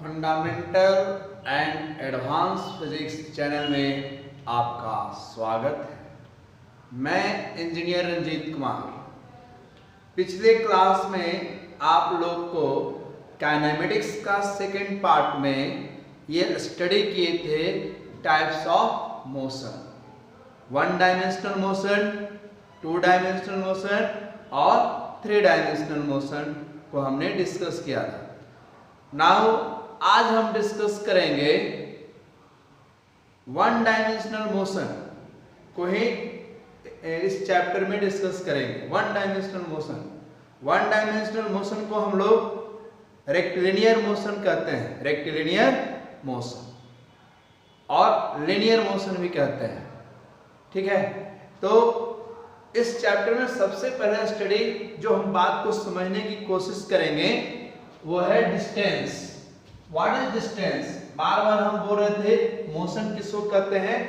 Fundamental and advance physics channel में आपका स्वागत है। मैं इंजीनियर रंजीत कुमार। पिछले क्लास में आप लोग को काइनेमेटिक्स का सेकंड पार्ट में ये स्टडी किए थे types of motion, one dimensional motion, two dimensional motion और थ्री डायमेंशनल मोशन को हमने डिस्कस किया था। नाउ आज हम डिस्कस करेंगे वन डायमेंशनल मोशन को ही इस चैप्टर में डिस्कस करेंगे। वन डायमेंशनल मोशन को हम लोग रेक्टिलिनियर मोशन कहते हैं, रेक्टिलिनियर मोशन और लिनियर मोशन भी कहते हैं। ठीक है, तो इस चैप्टर में सबसे पहले स्टडी जो हम बात को समझने की कोशिश करेंगे वो है डिस्टेंस। What is distance? बार बार हम बोल रहे थे मोशन किसको कहते हैं,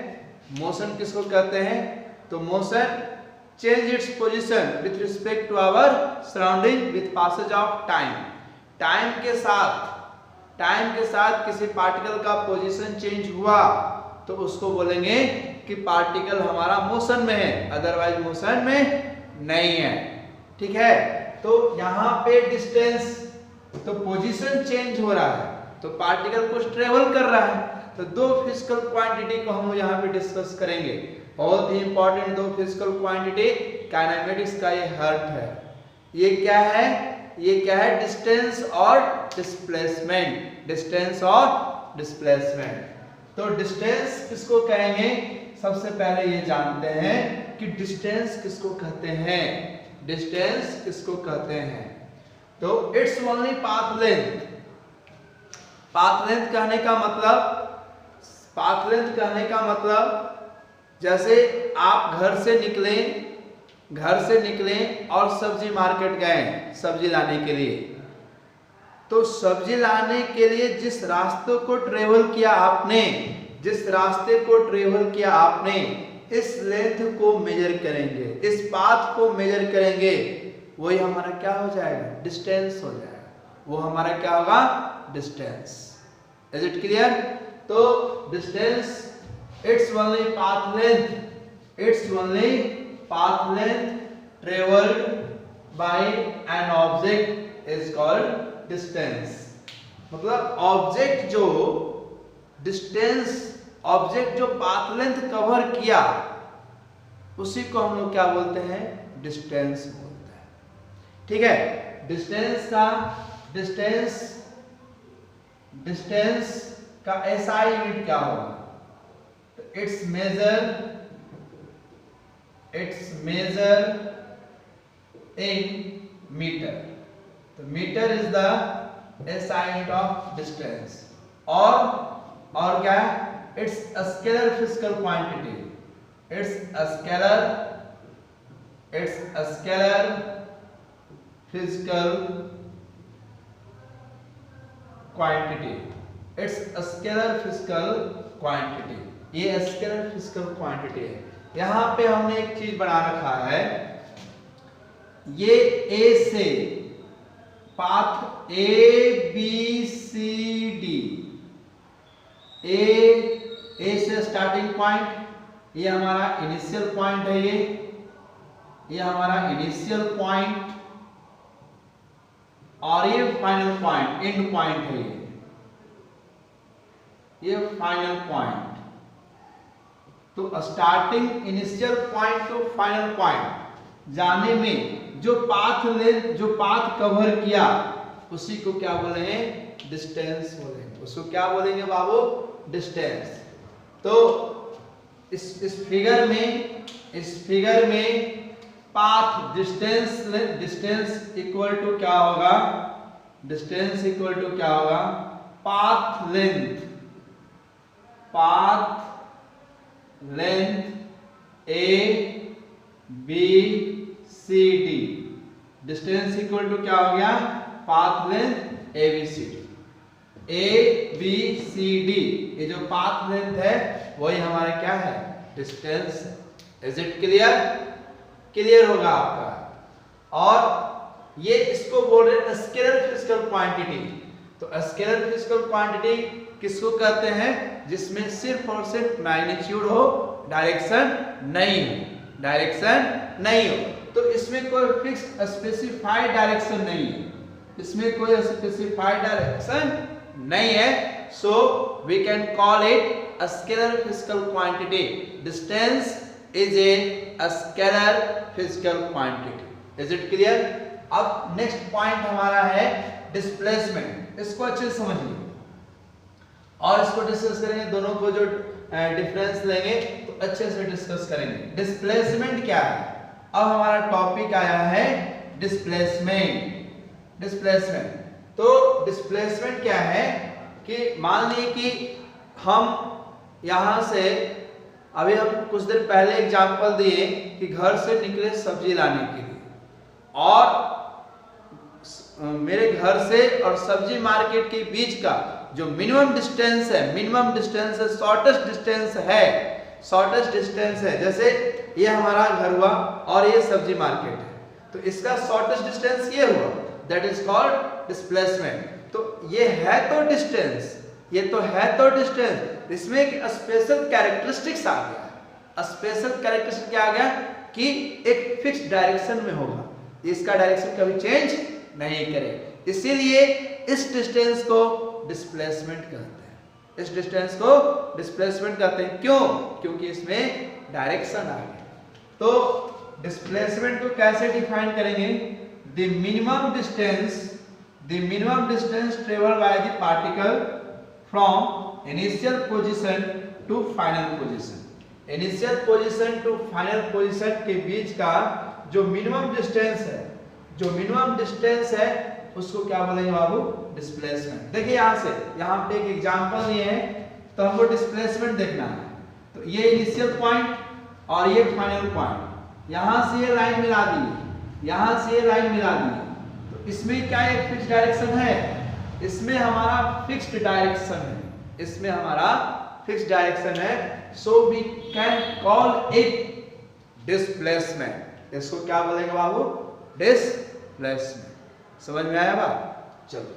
मोशन किसको कहते हैं? तो motion change it's position with respect to our surrounding with passage of time. Time के साथ किसी पार्टिकल का पोजीशन चेंज हुआ तो उसको बोलेंगे कि पार्टिकल हमारा मोशन में है, अदरवाइज मोशन में नहीं है। ठीक है, तो यहाँ पे डिस्टेंस तो पोजीशन चेंज हो रहा है, तो पार्टिकल कुछ ट्रेवल कर रहा है। तो दो फिजिकल क्वांटिटी को हम यहाँ पे डिस्कस करेंगे, बहुत ही इंपॉर्टेंट दो फिजिकल क्वांटिटी। काइनेमेटिक्स का ये हार्ट है। ये क्या है? ये क्या है? डिस्टेंस और डिस्प्लेसमेंट। डिस्टेंस और डिस्प्लेसमेंट। तो डिस्टेंस किसको कहेंगे? सबसे पहले ये जानते हैं कि डिस्टेंस किसको कहते हैं। डिस्टेंस किसको कहते हैं? तो it's only path length. Path length कहने का मतलब जैसे आप घर से निकले और सब्जी मार्केट गए सब्जी लाने के लिए, तो सब्जी लाने के लिए जिस रास्ते को ट्रेवल किया आपने, इस लेंथ को मेजर करेंगे, इस पाथ को मेजर करेंगे, वही हमारा क्या हो जाएगा? डिस्टेंस हो जाएगा। वो हमारा क्या होगा? डिस्टेंस। Is it clear? तो distance it's only path length travelled by an object is called distance. मतलब ऑब्जेक्ट जो पाथ लेंथ कवर किया उसी को हम लोग क्या बोलते हैं? डिस्टेंस बोलते हैं। ठीक है, डिस्टेंस का एसआई यूनिट क्या होगा? तो इट्स मेजर इन मीटर। तो metre is the SI unit of distance. और क्या है? It's scalar physical quantity. It's scalar physical quantity. ये स्केलर फिजिकल क्वांटिटी है। यहां पे हमने एक चीज बना रखा है, ये ए से path A B C D, A से स्टार्टिंग पॉइंट, ये हमारा इनिशियल पॉइंट है, ये हमारा इनिशियल पॉइंट, और ये फाइनल पॉइंट, एंड पॉइंट है, ये फाइनल पॉइंट। तो starting initial point two final point जाने में जो पाथ कवर किया उसी को क्या बोलेंगे? डिस्टेंस बोलेंगे। उसको क्या बोलेंगे बाबू? डिस्टेंस। तो इस फिगर में पाथ डिस्टेंस इक्वल टू क्या होगा? Path length A B C D. Distance equal to क्या हो गया? Path length A B C D. A B C D ये जो पाथ लेंथ है वही हमारा क्या है? Distance. Is it clear? Clear होगा आपका। और ये इसको बोल रहे हैं स्केलर फिजिकल क्वांटिटी। तो स्केलर फिजिकल क्वांटिटी किसको कहते हैं? जिसमें सिर्फ और सिर्फ मैग्नीट्यूड हो, डायरेक्शन नहीं हो, डायरेक्शन नहीं हो। तो इसमें कोई फिक्स स्पेसिफाइड डायरेक्शन नहीं है, इसमें कोई स्पेसिफाइड डायरेक्शन नहीं है। So we can call it scalar physical quantity. Distance is a scalar physical quantity. Is it clear? अब नेक्स्ट पॉइंट हमारा है डिस्प्लेसमेंट। इसको अच्छे से समझिए और इसको डिस्कस करेंगे, दोनों को जो डिफरेंस लेंगे तो अच्छे से डिस्कस करेंगे। डिस्प्लेसमेंट क्या है? अब हमारा टॉपिक आया है डिस्प्लेसमेंट। डिस्प्लेसमेंट तो डिस्प्लेसमेंट क्या है कि मान लीजिए कि हम यहां से, अभी हम कुछ देर पहले एग्जांपल दिए कि घर से निकले सब्जी लाने के लिए, और मेरे घर से और सब्जी मार्केट के बीच का जो मिनिमम डिस्टेंस है, मिनिमम डिस्टेंस है, शॉर्टेस्ट डिस्टेंस है, शॉर्टेस्ट डिस्टेंस है। जैसे ये हमारा घर हुआ और ये सब्जी मार्केट है, तो इसका शॉर्टेस्ट डिस्टेंस ये हुआ, दैट इज कॉल्ड डिस्प्लेसमेंट। तो ये है तो डिस्टेंस, ये तो है तो डिस्टेंस, इसमें एक स्पेशल कैरेक्टरिस्टिक्स आ गया। स्पेशल कैरेक्टरिस्टिक क्या आ गया कि एक फिक्स डायरेक्शन में होगा, इसका डायरेक्शन कभी चेंज नहीं करे, इसीलिए इस डिस्टेंस को डिस्प्लेसमेंट कहते हैं। इस डिस्टेंस को डिस्प्लेसमेंट कहते हैं। क्यों? क्योंकि इसमें डायरेक्शन आ गया। तो डिस्प्लेसमेंट को कैसे डिफाइन करेंगे? The minimum distance travel by the particle from initial position to final position. Initial position to final position के बीच का जो मिनिमम डिस्टेंस है, जो मिनिमम डिस्टेंस है उसको क्या बोलेंगे बाबू? डिस्प्लेसमेंट। देखिए यहां से, यहां पे एक एग्जांपल दिए हैं, तो हमको डिस्प्लेसमेंट देखना है। तो ये इनिशियल पॉइंट और ये फाइनल पॉइंट, यहां से ये लाइन मिला दी, यहां से ये लाइन मिला दी, तो इसमें क्या एक फिक्स डायरेक्शन है? इसमें हमारा फिक्स्ड डायरेक्शन है, इसमें हमारा फिक्स डायरेक्शन है। So we can call it displacement. इसको क्या बोलेंगे बाबू? डिस्प्लेसमेंट। समझ में आया बात? चलो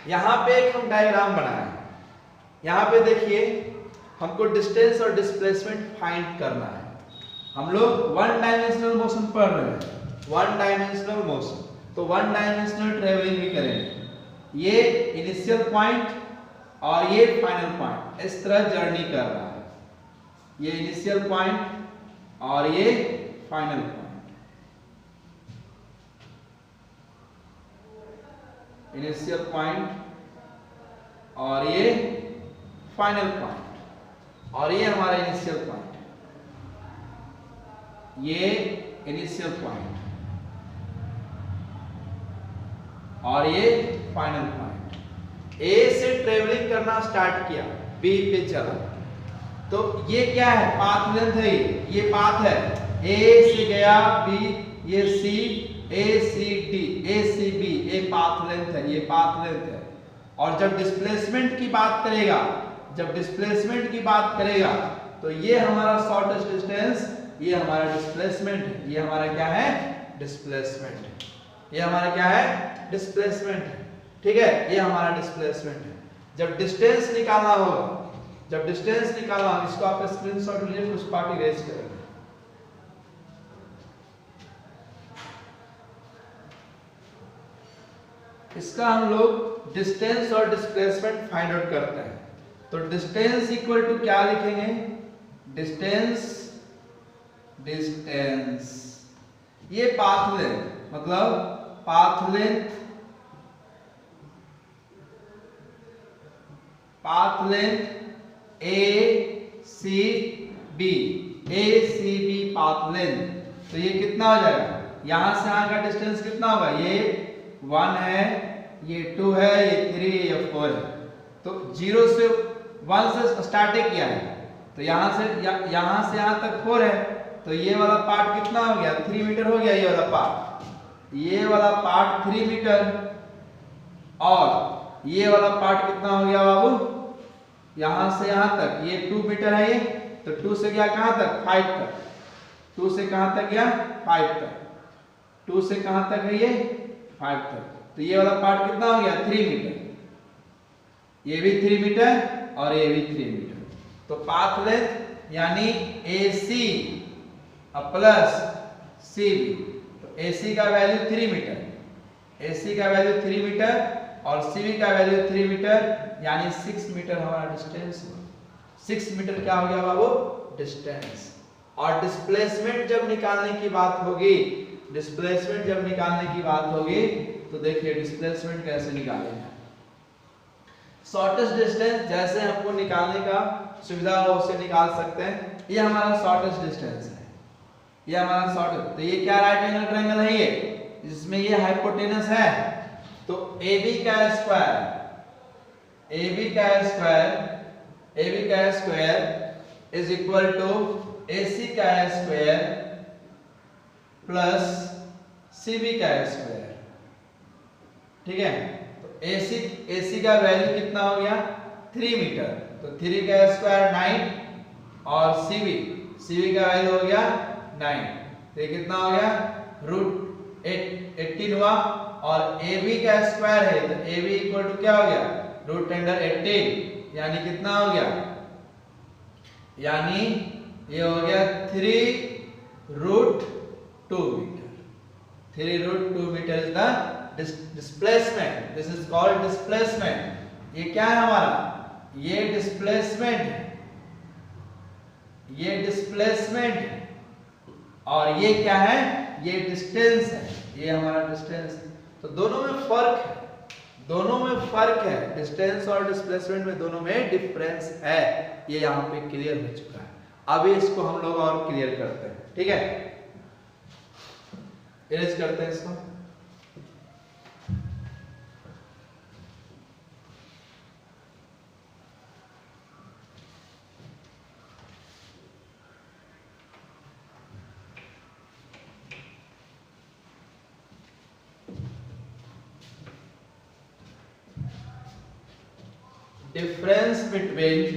यहां पे एक हम डायग्राम बनाए, यहां पे देखिए हमको डिस्टेंस और डिस्प्लेसमेंट फाइंड करना है। हम लोग वन डायमेंशनल मोशन पढ़ रहे हैं, वन डायमेंशनल मोशन, तो वन डायमेंशनल ट्रेवलिंग भी करेंगे। ये इनिशियल पॉइंट और ये फाइनल पॉइंट इस तरह जर्नी कर रहा है, ये इनिशियल पॉइंट और ये फाइनल पॉइंट, इनिशियल पॉइंट और ये फाइनल पॉइंट, और ये हमारा इनिशियल पॉइंट, ये इनिशियल पॉइंट और ये फाइनल पॉइंट। ए से ट्रेवलिंग करना स्टार्ट किया, बी पे चला, तो ये क्या है? पाथ लेंथ है, ये पाथ है, ए से गया बी, ये सी, ए सी डी, ए सी बी, ये पाथ लेंथ है, ये पाथ लेंथ है। और जब डिस्प्लेसमेंट की बात करेगा, जब डिस्प्लेसमेंट की बात करेगा तो ये हमारा शॉर्टेस्ट डिस्टेंस, ये हमारा डिस्प्लेसमेंट है, ये हमारा क्या है? डिस्प्लेसमेंट है, ये हमारा क्या है? डिस्प्लेसमेंट है। ठीक है, ये हमारा डिस्प्लेसमेंट है। जब डिस्टेंस निकालना होगा, जब डिस्टेंस निकालना, इसको आप स्क्रीनशॉट लीजिए, कुछ पार्ट इरेज करेंगे। इसका हम लोग डिस्टेंस और डिस्प्लेसमेंट फाइंड आउट करते हैं। तो डिस्टेंस इक्वल टू क्या लिखेंगे? डिस्टेंस, डिस्टेंस ये पाथ लेंथ, मतलब पाथ लेंथ, पाथ लेंथ ए सी बी, ए सी बी पाथ लेंथ। तो ये कितना हो जाएगा? यहां से यहां का डिस्टेंस कितना होगा? ये 1 है, ये 2 है, ये 3, ये 4 है। तो 0 से 1 से स्टार्ट किया है, तो यहां से यहां तक 4 है, तो ये वाला पार्ट कितना हो गया? 3 मीटर हो गया। ये वाला पार्ट, ये वाला पार्ट 3 मीटर, और ये वाला पार्ट कितना हो गया बाबू? यहां से यहां तक ये 2 मीटर है, ये तो 2 से गया कहां तक? 5 तक। 2 से कहां तक गया? 5 तक। 2 से कहां तक है? ये 5 तक। तो ये वाला पार्ट कितना हो गया 3 मीटर, ये भी 3 मीटर और ये भी 3 मीटर। तो पाथ लेंथ यानी AC प्लस CB, तो AC का वैल्यू 3 मीटर, AC का वैल्यू 3 मीटर और CB का वैल्यू 3 मीटर, यानी 6 मीटर हमारा डिस्टेंस हुआ। 6 मीटर क्या हो गया बाबू डिस्टेंस। और डिस्प्लेसमेंट जब निकालने की बात होगी, डिस्प्लेसमेंट जब निकालने की बात होगी तो देखिए डिस्प्लेसमेंट कैसे निकालेंगे। शॉर्टेस्ट डिस्टेंस जैसे हमको निकालने का सुविधा हो उसे निकाल सकते हैं। ये हमारा शॉर्टेस्ट डिस्टेंस है, ये हमारा शॉर्टेस्ट। तो ये क्या राइट एंगल ट्रायंगल है ये, जिसमें ये हाइपोटेनस है, तो AB का स्क्वायर, AB का square is equal to AC का स्क्वायर प्लस CB का स्क्वायर। ठीक है, तो AC का वैल्यू कितना हो गया 3 मीटर, तो 3 का स्क्वायर 9 और CB का वैल्यू हो गया 9, तो ये कितना हो गया रूट 18 हुआ। और AB का स्क्वायर है तो AB इक्वल टू क्या हो गया रूट अंडर 18, यानी कितना हो गया, यानी ये हो गया 3 रूट 2 मीटर। 3 root 2 metre is the displacement, this is called displacement. ये क्या है हमारा, ये डिस्प्लेसमेंट है, ये डिस्प्लेसमेंट और ये क्या है, ये डिस्टेंस है, ये हमारा डिस्टेंस है। तो दोनों में फर्क है, दोनों में फर्क है, डिस्टेंस और डिस्प्लेसमेंट में दोनों में डिफरेंस है। ये यहाँ पे क्लियर हो चुका है। अभी इसको हम लोग और क्लियर करते हैं। ठीक है, इरेज करते हैं इसको। difference between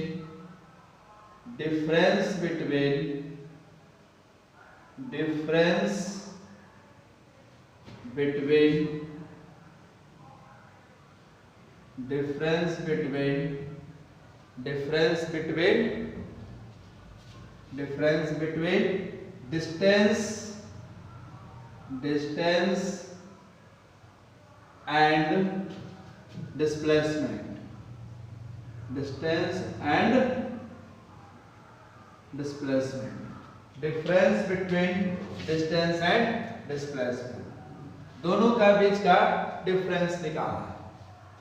difference between difference between difference between difference between difference between distance and displacement, distance and displacement, difference between distance and displacement, दोनों का बीच का डिफरेंस निकालना है।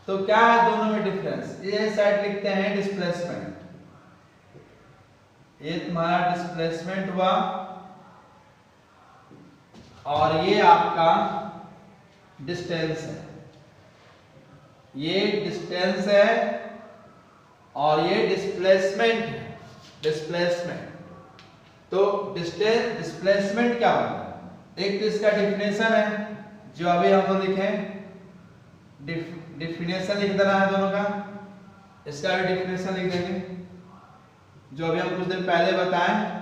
तो क्या है दोनों में डिफरेंस, ये साइड लिखते हैं डिस्प्लेसमेंट, ये तुम्हारा डिस्प्लेसमेंट हुआ और ये आपका डिस्टेंस है, ये डिस्टेंस है और ये डिस्प्लेसमेंट है, डिस्प्लेसमेंट। तो डिस्टेंस डिस्प्लेसमेंट क्या होता है, एक तो इसका डिफिनेशन है जो अभी हम लोग लिखें, डिफिनेशन लिख देना है दोनों का, इसका भी डिफिनेशन लिख देंगे जो अभी हम कुछ देर पहले बताएं।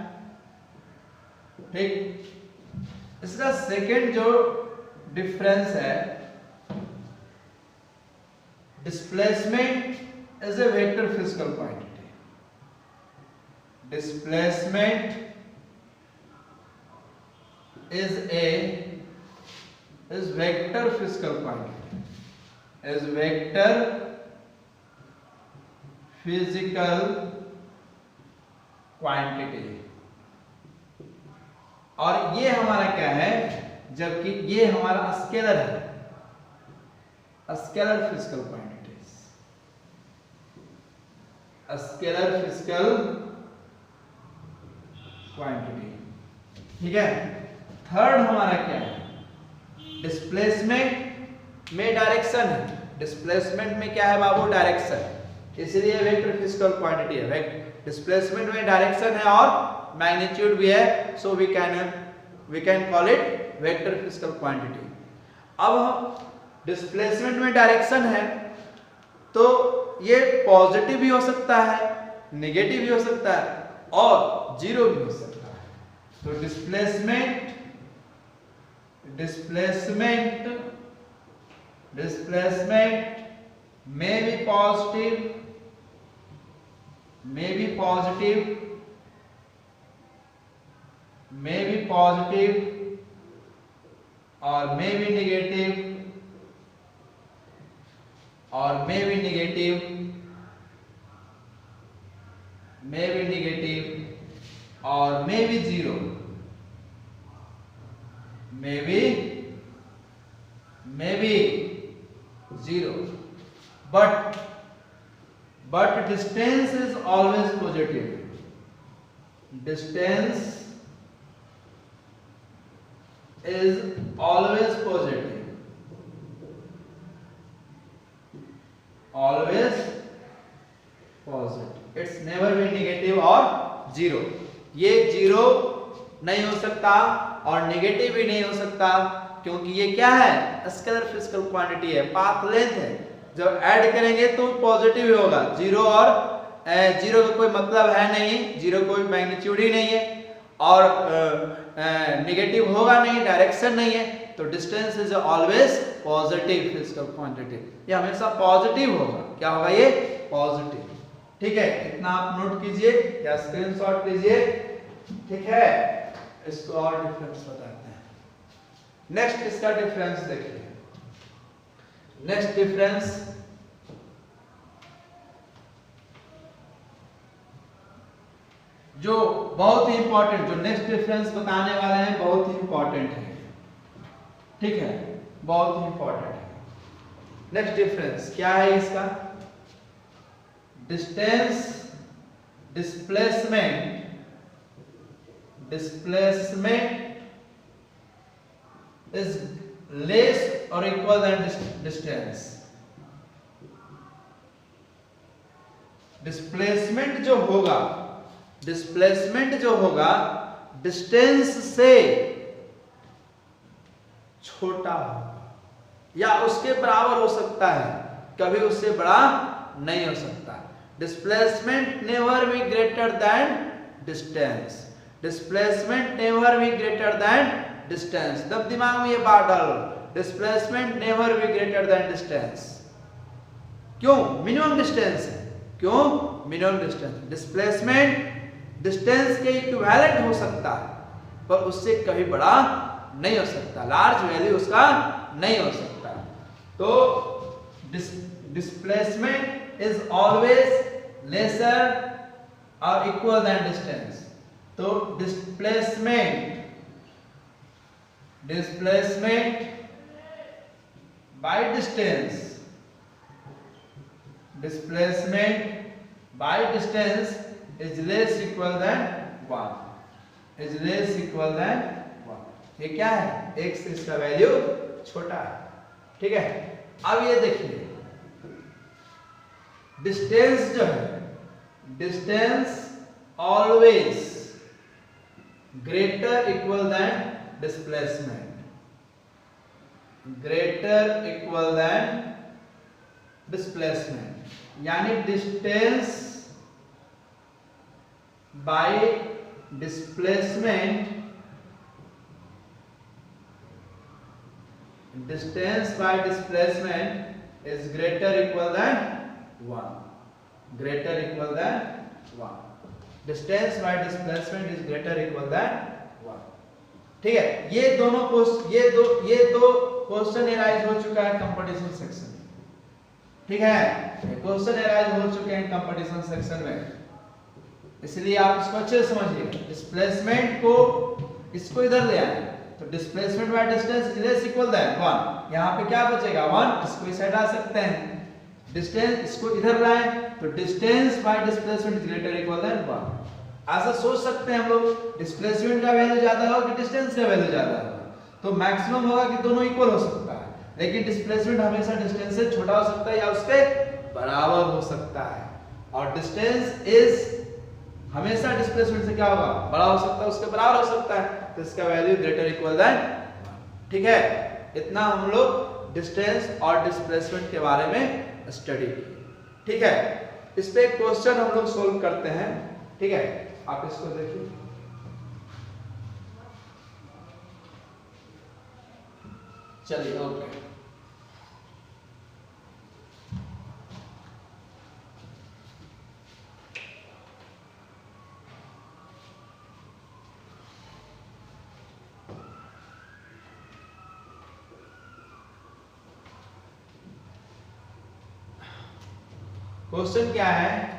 ठीक, इसका सेकंड जो डिफरेंस है, displacement is a vector physical quantity, displacement is vector physical quantity, is vector physical quantity। और ये हमारा क्या है, जबकि ये हमारा स्केलर है, scalar physical quantities, scalar physical quantity. ठीक है, थर्ड हमारा क्या है, डिस्प्लेसमेंट में डायरेक्शन है, डिस्प्लेसमेंट में क्या है बाबू डायरेक्शन, इसलिए वेक्टर फिजिकल क्वांटिटी है। डिस्प्लेसमेंट में डायरेक्शन है और मैग्नीट्यूड भी है, so we can call it vector physical quantity. अब हम डिस्प्लेसमेंट में डायरेक्शन है तो ये पॉजिटिव भी हो सकता है, नेगेटिव भी हो सकता है और जीरो भी हो सकता है। तो displacement displacement may be positive, may be positive, may be positive or may be negative, or may be negative, may be negative, or may be zero, may be zero, but distance is always positive. Distance is always positive, always positive. It's never be negative or zero. ये zero नहीं हो सकता और negative भी नहीं हो सकता, क्योंकि ये क्या है, स्केलर फिजिकल क्वांटिटी है, पाथ लेंथ है। जब ऐड करेंगे तो पॉजिटिव ही होगा। जीरो और जीरो का कोई मतलब है नहीं, जीरो कोई मैग्नीट्यूड ही नहीं है, और नेगेटिव होगा नहीं, डायरेक्शन नहीं है, तो distance is always positive physical quantity. ये हमेशा पॉजिटिव होगा। क्या होगा ये? पॉजिटिव। ठीक है, इतना आप नोट कीजिए या स्क्रीनशॉट लीजिए। ठीक है, इसको और डिफरेंस बताते हैं। नेक्स्ट इसका डिफरेंस देखिए। नेक्स्ट डिफरेंस, जो बहुत ही इंपॉर्टेंट, जो नेक्स्ट डिफरेंस बताने वाले हैं बहुत ही इंपॉर्टेंट है। ठीक है, बहुत ही इंपॉर्टेंट है। नेक्स्ट डिफरेंस क्या है इसका? Distance, displacement is less or equal than distance. Displacement जो होगा डिस्टेंस से छोटा होगा या उसके बराबर हो सकता है, कभी उससे बड़ा नहीं हो सकता। Displacement never be greater than distance. Displacement never be greater than distance. तब दिमाग में ये बात डालो, displacement never be greater than distance. क्यों? मिनिमम डिस्टेंस है। क्यों? Minimum distance. डिस्प्लेसमेंट डिस्टेंस के इक्विवेलेंट हो सकता है, पर उससे कभी बड़ा नहीं हो सकता, लार्ज वैल्यू उसका नहीं हो सकता। तो डिस्प्लेसमेंट इज ऑलवेज लेसर और इक्वल देन डिस्टेंस। तो displacement by distance is less equal than 1, ये क्या है? x से इसका वैल्यू छोटा है। ठीक है, अब ये देखिए, डिस्टेंस जो है, distance always greater equal than displacement, greater equal than displacement, यानी distance by displacement, distance by displacement is greater equal than 1, greater equal than 1। Distance by displacement is greater equal than 1। ठीक है, ये दो question arise हो चुका है competition section में। ठीक है, क्वेश्चन एराइज हो चुके हैं कंपटीशन सेक्शन में, इसलिए आप इसको अच्छे से समझिए। डिस्प्लेसमेंट को इसको इधर ले आए तो displacement by distance is less equal than 1। यहां पे क्या बचेगा? 1। इसको इस साइड ला सकते हैं। डिस्टेंस इसको इधर लाए तो distance by displacement is greater equal than 1। ऐसा सोच सकते हैं हम लोग, डिस्प्लेसमेंट का वैल्यू ज्यादा होगा कि डिस्टेंस का वैल्यू ज्यादा होगा, तो मैक्सिमम होगा कि दोनों इक्वल हो सकता है, लेकिन डिस्प्लेसमेंट हमेशा डिस्टेंस से छोटा हो सकता है या उसके बराबर हो सकता है, और डिस्टेंस इज हमेशा डिस्प्लेसमेंट से क्या होगा? बड़ा हो सकता है, उसके बराबर हो सकता है, तो इसका वैल्यू ग्रेटर इक्वल देन। ठीक है, इतना हम लोग डिस्टेंस और डिस्प्लेसमेंट के बारे में स्टडी की। ठीक है, इस पे एक क्वेश्चन हम लोग सोल्व करते हैं। ठीक है, आप इसको देखिए। चलिए, ओके। क्वेश्चन क्या है,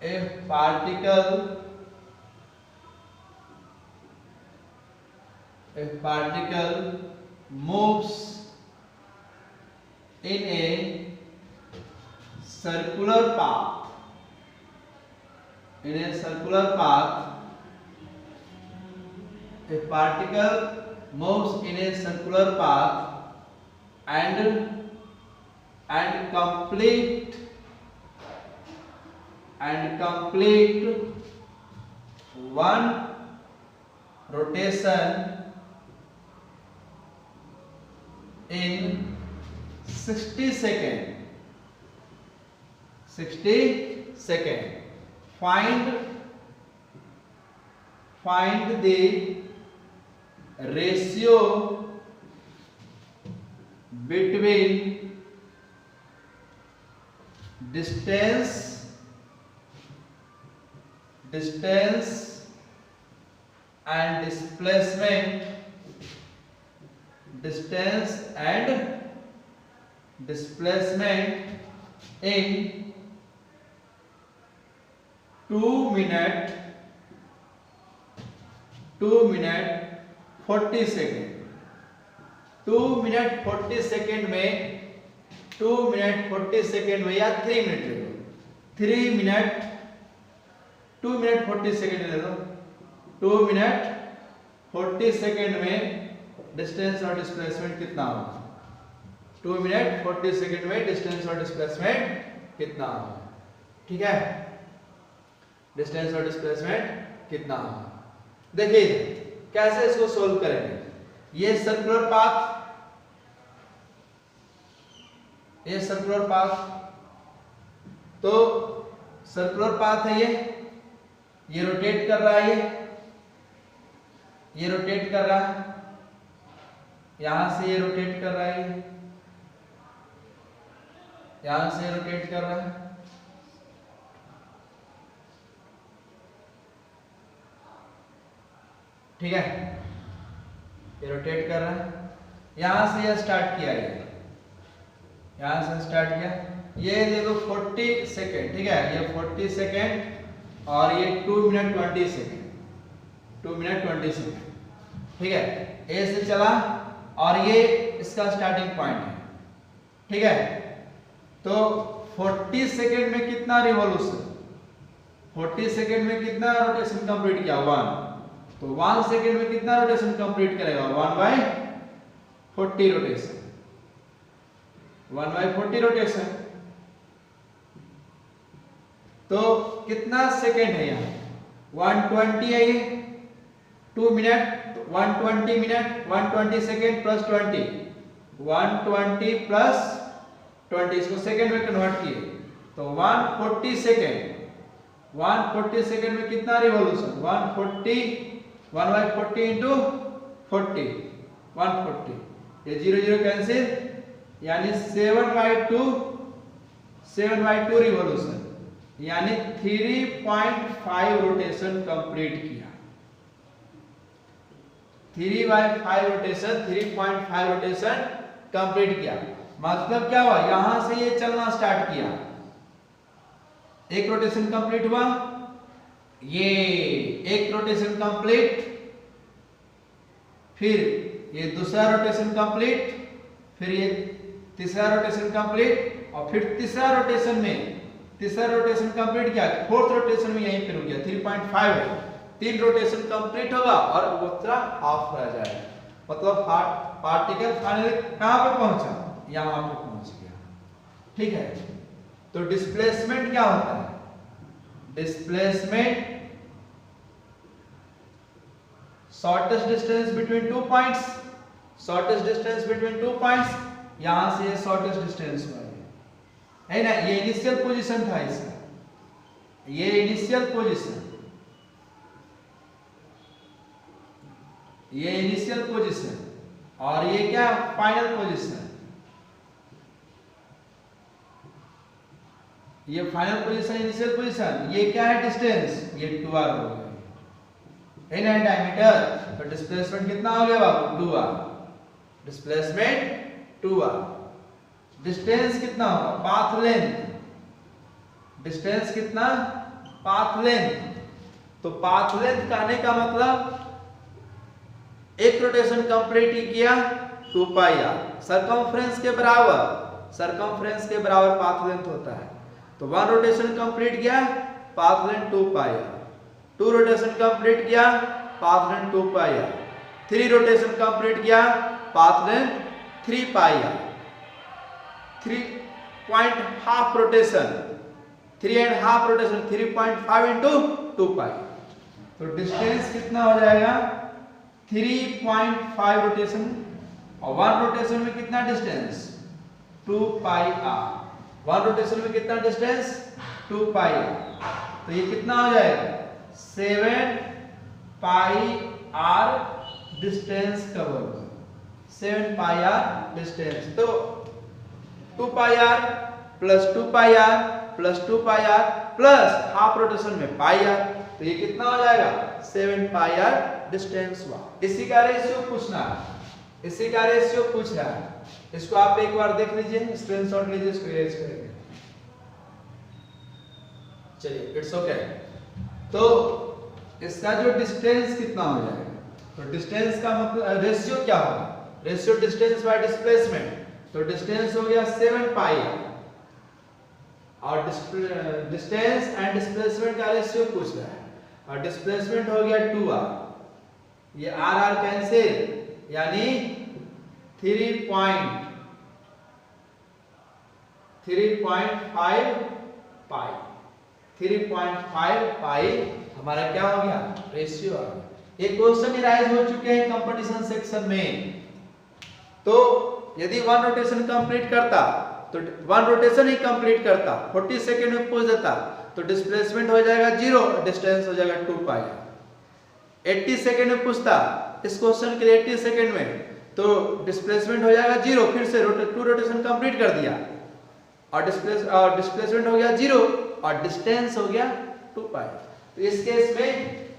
if particle moves in a circular path, if particle moves in a circular path and complete one rotation in 60 seconds. Find the ratio between distance and displacement in 2 minutes 40 second. 2 minute 40 second में 2 minute 40 second में या 3 minute ले लो, 3 minute 2 minute 40 second ले लो। 2 minute 40 second में distance और displacement कितना होगा? 2 minute 40 second में डिस्टेंस और डिस्प्लेसमेंट कितना होगा? ठीक है, डिस्टेंस और डिस्प्लेसमेंट कितना होगा? देखिए कैसे इसको सोल्व करेंगे। ये सर्कुलर पाथ, तो सर्कुलर पाथ है, ये रोटेट कर रहा है, ये रोटेट कर रहा है, यहां से ये रोटेट कर रहा है, यहां से रोटेट कर रहा है, ठीक है, ये रोटेट कर रहा है। यहां से ये स्टार्ट किया, यहां से स्टार्ट किया, ये देखो 40 सेकेंड, ठीक है, ये 40 सेकेंड और ये 2 मिनट 20 सेकेंड, 2 मिनट 20 सेकेंड, ठीक है। ए से चला और ये इसका स्टार्टिंग पॉइंट है, ठीक है। तो 40 सेकेंड में कितना रिवॉल्यूशन, 40 सेकेंड में कितना रोटेशन कंप्लीट किया? 1। तो 1 सेकेंड में कितना रोटेशन कंप्लीट करेगा? 1/40 रोटेशन, 1/40 रोटेशन। तो कितना सेकेंड है यहाँ? 120 है ये, 2 minute 120 minute 120 second plus 20, 120 plus 20, इसको सेकेंड में कन्वर्ट किए तो 140 सेकेंड। 140 सेकेंड में कितना रिवॉल्यूशन? 1/40 इंटू 40, 140, ये 0 0 कैंसिल, यानी 7/2 रिवॉल्यूशन, यानी 3.5 रोटेशन कंप्लीट किया। 3/5 रोटेशन, 3.5 रोटेशन कंप्लीट किया। मतलब क्या हुआ? यहां से ये चलना स्टार्ट किया, एक रोटेशन कंप्लीट हुआ, ये एक रोटेशन कंप्लीट, फिर ये दूसरा रोटेशन कंप्लीट, फिर ये तीसरा रोटेशन कंप्लीट, और फिर तीसरा रोटेशन कंप्लीट किया, फोर्थ रोटेशन में यहीं पे रुक गया। 3.5 है, 3 रोटेशन कंप्लीट होगा और दूसरा हाफ रह जाएगा। मतलब पार्टिकल फाइनली कहां पे पहुंचा? यहां पे पहुंच गया, ठीक है। तो डिस्प्लेसमेंट क्या होता है? Displacement shortest distance between 2 points, shortest distance between 2 points, यहां से ये शॉर्टेस्ट डिस्टेंस हुआ है ना। ये इनिशियल पोजीशन था इसका, ये इनिशियल पोजीशन, ये इनिशियल पोजीशन, और ये क्या? Final position. ये फाइनल पोजीशन, इनिशियल पोजीशन, ये क्या है? डिस्टेंस, ये 2r हो गया है ना, डायमीटर। तो डिस्प्लेसमेंट कितना हो गया बाबू? 2r। Displacement 2r। डिस्टेंस कितना होगा, पाथ लेंथ, डिस्टेंस कितना, पाथ लेंथ। तो पाथ लेंथ कहने का मतलब एक रोटेशन कंप्लीट ही किया 2 पाई आर, सरकमफ्रेंस के बराबर, सरकमफ्रेंस के बराबर पाथ लेंथ होता है। तो 1 रोटेशन कंप्लीट किया, path length 2 pi r, 2 rotation complete किया, path length 2 pi r, 3 rotation complete किया, path length 3 pi r, 3.5 rotation, 3.5 rotation 3.5 into 2 pi. तो डिस्टेंस कितना हो जाएगा 3.5 रोटेशन, और 1 रोटेशन में कितना डिस्टेंस 2 पाई आर, 1 रोटेशन में कितना डिस्टेंस 2 पाई आर। तो ये कितना हो जाएगा 7 pi r distance cover, 7 pi r distance. तो 2 pi r plus 2 pi r plus 2 pi r plus half rotation में पाई आर, तो ये कितना हो जाएगा 7 पाई आर डिस्टेंस हुआ। इसी का रेशियो पूछना है, इसी का रेशियो पूछ रहा है। इसको आप एक बार देख लीजिए, स्क्रीनशॉट लीजिए, इसको इरेज करेंगे। चलिए इट्स ओके। तो इसका जो डिस्टेंस कितना हो जाएगा, तो डिस्टेंस का मतलब रेशियो क्या होगा, रेशियो डिस्टेंस बाय डिस्प्लेसमेंट। तो डिस्टेंस हो गया 7 पाई आर, और डिस्टेंस एंड डिस्प्लेसमेंट का रेशियो पूछ रहा है, और डिस्प्लेसमेंट हो गया 2r, ये r कैंसिल, यानी 3.5 पाई, 3.5 पाई हमारा क्या हो गया रेशियो आ गया। ये क्वेश्चन राइज हो चुके हैं कंपटीशन सेक्शन में। तो यदि 1 रोटेशन कंप्लीट करता, तो 1 रोटेशन ही कंप्लीट करता, 40 सेकंड में पहुंच जाता, तो डिस्प्लेसमेंट हो जाएगा 0, डिस्टेंस हो जाएगा 2 पाई। 80 सेकंड में पूछता इस क्वेश्चन के लिए 80 सेकंड में, तो डिस्प्लेसमेंट हो जाएगा 0, फिर से 2 रोटेशन कंप्लीट कर दिया, और डिस्प्लेसमेंट हो गया 0 और डिस्टेंस हो गया 2 पाई। तो इस केस में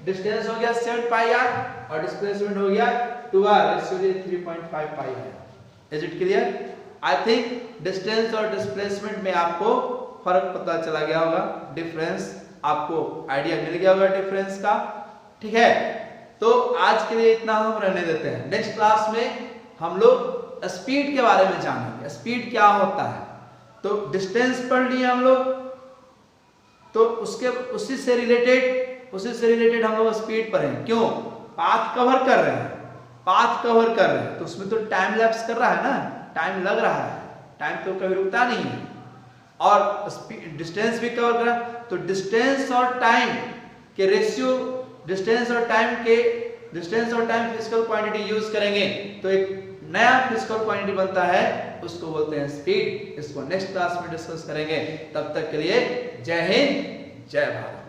डिस्टेंस हो गया 7 पाई आर और डिस्प्लेसमेंट हो गया 2r, रेशियो 3.5 पाई है। Is it clear? I think distance और डिस्प्लेसमेंट में आपको फर्क पता चला गया होगा, डिफरेंस आपको आइडिया मिल गया होगा डिफरेंस का। ठीक है, तो आज के लिए इतना हम रहने देते हैं। नेक्स्ट क्लास में हम लोग स्पीड के बारे में जानेंगे, स्पीड क्या होता है। तो डिस्टेंस पढ़ लिए हम लोग, तो उसी से रिलेटेड हम लोग स्पीड पढ़ेंगे। क्यों? पाथ कवर कर रहे हैं, पाथ कवर कर रहे हैं, तो उसमें तो टाइम लैप्स कर रहा है ना, टाइम लग रहा है, टाइम तो कभी रुकता नहीं है, और डिस्टेंस भी कवर कर रहा है। तो डिस्टेंस और टाइम के रेशियो, डिस्टेंस और टाइम फिजिकल क्वांटिटी यूज करेंगे, तो एक नया फिजिकल क्वांटिटी बनता है, उसको बोलते हैं स्पीड। इसको नेक्स्ट क्लास में डिस्कस करेंगे। तब तक के लिए जय हिंद, जय भारत।